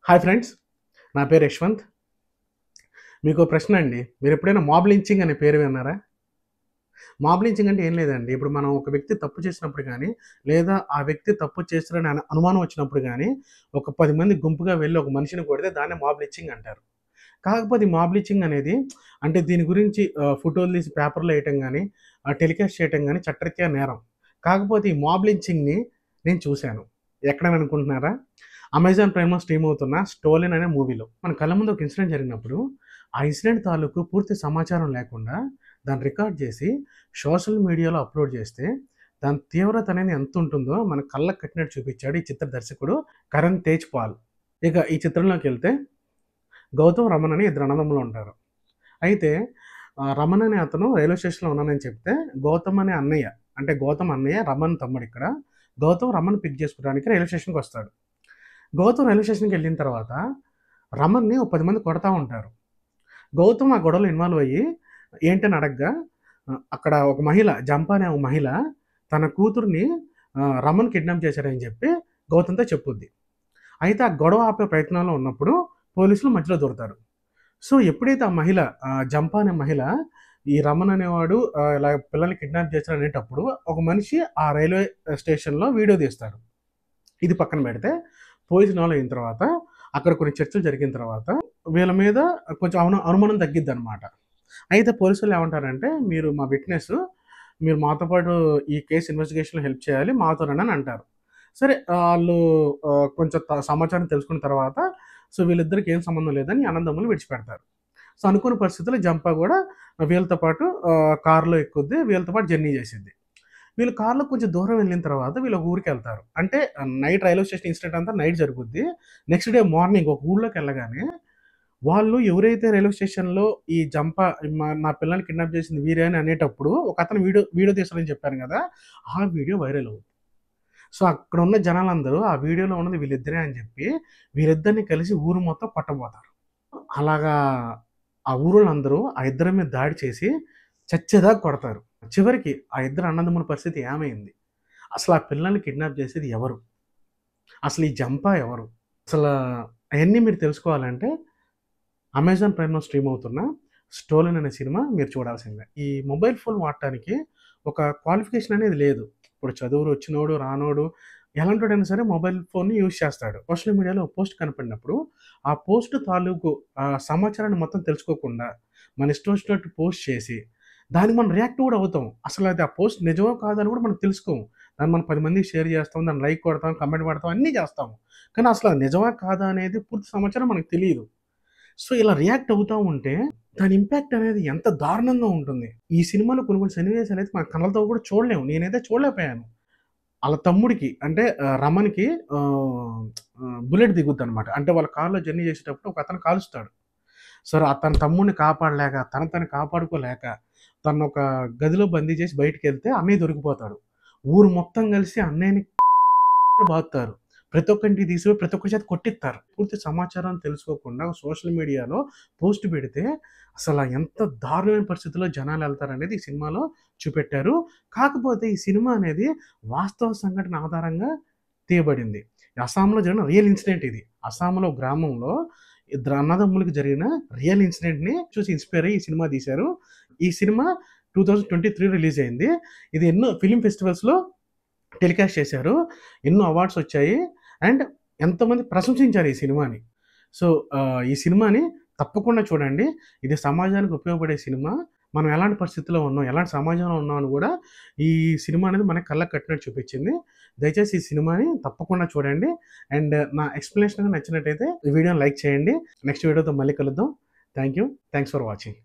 Hi friends, నా పేరు యశ్వంత్. మీకు ప్రశ్న అండి. మీరు ఎప్పుడైనా మాబ్ లించింగ్ అనే పేరు విన్నారా? మాబ్ లించింగ్ అంటే ఏం లేదండి. ఇప్పుడు మనం ఒక వ్యక్తి తప్పు చేసినప్పుడు గానీ, లేదా ఆ వ్యక్తి తప్పు చేస్తారని అనుమానం వచ్చినప్పుడు గానీ, ఒక 10 మంది గుంపుగా వెళ్లి ఒక మనిషిని కొడితే దాన్నే మాబ్ లించింగ్ అంటారు. కాకపోతే ఈ మాబ్ లించింగ్ అనేది అంటే దీని గురించి ఫోటోలు తీసి పేపర్‌లో ఎయటం గానీ, టెలికాస్ట్ చేయటం గానీ చట్టరీత్యా నేరం. కాకపోతే ఈ మాబ్ లించింగ్‌ని నేను చూశాను. ఎక్కడని అనుకుంటున్నారా? అమెజాన్ ప్రైమ్‌లో స్ట్రీమ్ అవుతున్న 'స్టోలెన్' అనే మూవీలో. మన కళ్ళ ముందు ఒక ఇన్సిడెంట్ జరిగినప్పుడు, ఆ ఇన్సిడెంట్ తాలూకు పూర్తి సమాచారం లేకుండా దాన్ని రికార్డ్ చేసి సోషల్ మీడియాలో అప్‌లోడ్ చేస్తే, దాని తీవ్రత అనేది ఎంతుంటుందో మన కళ్ళకి కట్టినట్టు చూపించాడు ఈ చిత్ర దర్శకుడు కరణ్ తేజ్ పాల్. ఇక ఈ చిత్రంలోకెళ్తే గౌతమ్, రమణ్ అని ఇద్దరు అన్నదమ్ములు ఉంటారు. అయితే రమణ్ అనే అతను రైల్వే స్టేషన్‌లో ఉన్నానని చెప్తే, గౌతమ్ అనే అన్నయ్య అంటే గౌతమ్ అన్నయ్య, రమణ్ తమ్ముడిక్కడ. గౌతమ్ రమణ్ పిక్ చేసుకోవడానికి రైల్వే స్టేషన్‌కొస్తాడు. గౌతమ్ రైల్వే స్టేషన్‌కెళ్ళిన తర్వాత రమణ్‌ని ఓ 10 మంది కొడతా ఉంటారు. గౌతమ్ ఆ గొడవలో ఇన్వాల్వ్ అయ్యి ఏంటని అడగ్గా అక్కడ ఒక మహిళ జంప అనే ఒక మహిళ తన కూతురిని రమణ్ కిడ్నాప్ చేశాడని చెప్పి గౌతమ్‌తో చెప్పుద్ది. అయితే ఆ గొడవ ఆపే ప్రయత్నంలో ఉన్నప్పుడు పోలీసులు మధ్యలో దూరతారు. సో, ఎప్పుడైతే ఆ మహిళ జంప అనే మహిళ ఈ రమణ్ అనేవాడు ఇలా పిల్లల్ని కిడ్నాప్ చేశాడనేటప్పుడు ఒక మనిషి ఆ రైల్వే స్టేషన్‌లో వీడియో తీస్తాడు. ఇది పక్కన పెడితే పోలీస్ ఇన్వాల్వ్ అయిన తర్వాత అక్కడ కొన్ని చర్చలు జరిగిన తర్వాత వీళ్ళ మీద కొంచెం అనుమానం తగ్గిద్దనమాట. అయితే పోలీసోళ్ళు ఏమంటారంటే, "మీరు మా విట్‌నెస్. మీరు మాతో పాటు ఈ కేస్ ఇన్వెస్టిగేషన్‌లో హెల్ప్ చేయాలి. మాతో రండి" అని అంటారు. సరే ఆళ్ళు కొంచెం సమాచారం తెలుసుకున్న తర్వాత సో, వీళ్ళిద్దరికి ఏం సంబంధం లేదని అన్నదమ్ములు విడిచిపెడతారు. సో, అనుకోని పరిస్థితుల్లో జంప గూడా వీళ్ళతో పాటు కార్‌లో ఎక్కుద్ది. వీళ్ళతో పాటు జర్నీ చేసిద్ది. వీళ్ళు కార్‌లో కొంచెం దూరం వెళ్ళిన తర్వాత వీళ్ళు ఒక ఊరికెళ్తారు. అంటే నైట్ రైల్వే స్టేషన్ ఇన్సిడెంట్ అంతా నైట్ జరుగుద్ది. నెక్స్ట్ డే మార్నింగ్ ఒక ఊర్లోకెళ్ళగానే వాళ్ళు ఎవరైతే రైల్వే స్టేషన్‌లో ఈ జంప నా పిల్లల్ని కిడ్నాప్ చేసింది వీరే అని అనేటప్పుడు ఒకతను వీడియో వీడియో తీస్తాడని చెప్పాను గదా! ఆ వీడియో వైరల్ అవుద్ది. సో, అక్కడున్న జనాలందరూ ఆ వీడియోలో ఉన్నది వీళ్ళిద్దరే అని చెప్పి వీళ్ళిద్దరిని కలిసి ఊరు మొత్తం పట్టబోతారు. అలాగా ఆ ఊరోళ్ళందరూ ఆ ఇద్దరి మీద దాడి చేసి చచ్చేదాకా కొడతారు. చివరికి ఆ ఇద్దరు అన్నదమ్ముల పరిస్థితి ఏమైంది? అసలు ఆ పిల్లల్ని కిడ్నాప్ చేసేది ఎవరు? అసలు ఈ జంప ఎవరు? అసలా అయన్నీ మీరు తెలుసుకోవాలంటే అమెజాన్ ప్రైమ్‌లో స్ట్రీమ్ అవుతున్న 'స్టోలెన్' అనే సినిమా మీరు చూడాల్సిందే. ఈ మొబైల్ ఫోన్ వాడటానికి ఒక క్వాలిఫికేషన్ అనేది లేదు. ఇప్పుడు చదువులు వచ్చినోడు, రానోడు ఎలాంటోడైనా సరే మొబైల్ ఫోన్‌ని యూజ్ చేస్తాడు. సోషల్ మీడియాలో ఒక పోస్ట్ కనపడినప్పుడు, ఆ పోస్ట్ తాలూకు సమాచారాన్ని మొత్తం తెలుసుకోకుండా మన ఇష్టం వచ్చినట్టు పోస్ట్ చేసి, దానికి మనం రియాక్ట్ కూడా అవుతాం. అసలది ఆ పోస్ట్ నిజమో కాదో అని కూడా మనం తెలుసుకోము. దాన్ని మనం 10 మందికి షేర్ చేస్తాం, దాన్ని లైక్ కొడతాం, కామెంట్ పెడతాం అన్నీ చేస్తాము. కానీ అసలు అది నిజమా కాదా అనేది పూర్తి సమాచారం మనకు తెలీదు. సో, ఇలా రియాక్ట్ అవుతా ఉంటే, దాని ఇంపాక్ట్ అనేది ఎంత దారుణంగా ఉంటుంది. ఈ సినిమాలో కొన్ని కొన్ని సన్నివేశాలైతే మన కళ్ళతో కూడా చూడలేము. నేనైతే చూడలేకపోయాను. ఆళ్ళ తమ్ముడికి అంటే రమణ్‌కి ఆహ్, బుల్లెట్ దిగుద్దనమాట. అంటే వాళ్ళ కార్‌లో జర్నీ చేసేటప్పుడు ఒకతను కాలుస్తాడు. సరే తన తమ్ముడిని కాపాడలేక, తను కాపాడుకోలేక, తనొక గదిలో బందీ చేసి బయటికెళ్తే అన్నయ్య దొరికిపోతాడు. ఊరు మొత్తం కలిసి అన్నయ్యని బాదుతారు. ప్రతి ఒక్క తీసుకొని ప్రతి ఒక్కరి చేత కొట్టిత్తారు. పూర్తి సమాచారం తెలుసుకోకుండా సోషల్ మీడియాలో పోస్ట్ పెడితే అసల ఎంత దారుణమైన పరిస్థితిలో జనాలెళ్తారనేది ఈ సినిమాలో చూపెట్టారు. కాకపోతే ఈ సినిమా అనేది వాస్తవ సంఘటన ఆధారంగా తీయబడింది. అస్సాంలో జరిగిన రియల్ ఇన్సిడెంట్ ఇది. అస్సాంలో గ్రామంలో ఇద్దరు అన్నదమ్ములకి జరిగిన రియల్ ఇన్సిడెంట్‌ని చూసి ఇన్‌స్పైర్ అయ్యి ఈ సినిమా తీశారు. ఈ సినిమా 2023 రిలీజ్ అయింది. ఇది ఎన్నో ఫిల్మ్ ఫెస్టివల్స్‌లో టెలికాస్ట్ చేశారు. ఎన్నో అవార్డ్స్ వచ్చాయి. అండ్ ఎంతోమంది ప్రశంసించారు ఈ సినిమాని. సో, ఈ సినిమాని తప్పకుండా చూడండి. ఇది సమాజానికి ఉపయోగపడే సినిమా. మనం ఎలాంటి పరిస్థితిలో ఉన్నాం, ఎలాంటి సమాజంలో ఉన్నాం అని గూడా ఈ సినిమా అనేది మనకి కళ్ళకి కట్టినట్టు చూపించింది. దయచేసి ఈ సినిమాని తప్పకుండా చూడండి. అండ్ నా ఎక్స్‌ప్లనేషన్ నచ్చినట్టయితే ఈ వీడియోని లైక్ చేయండి. నెక్స్ట్ వీడియోతో మళ్ళీ కలుద్దాం. Thank you. Thanks for watching.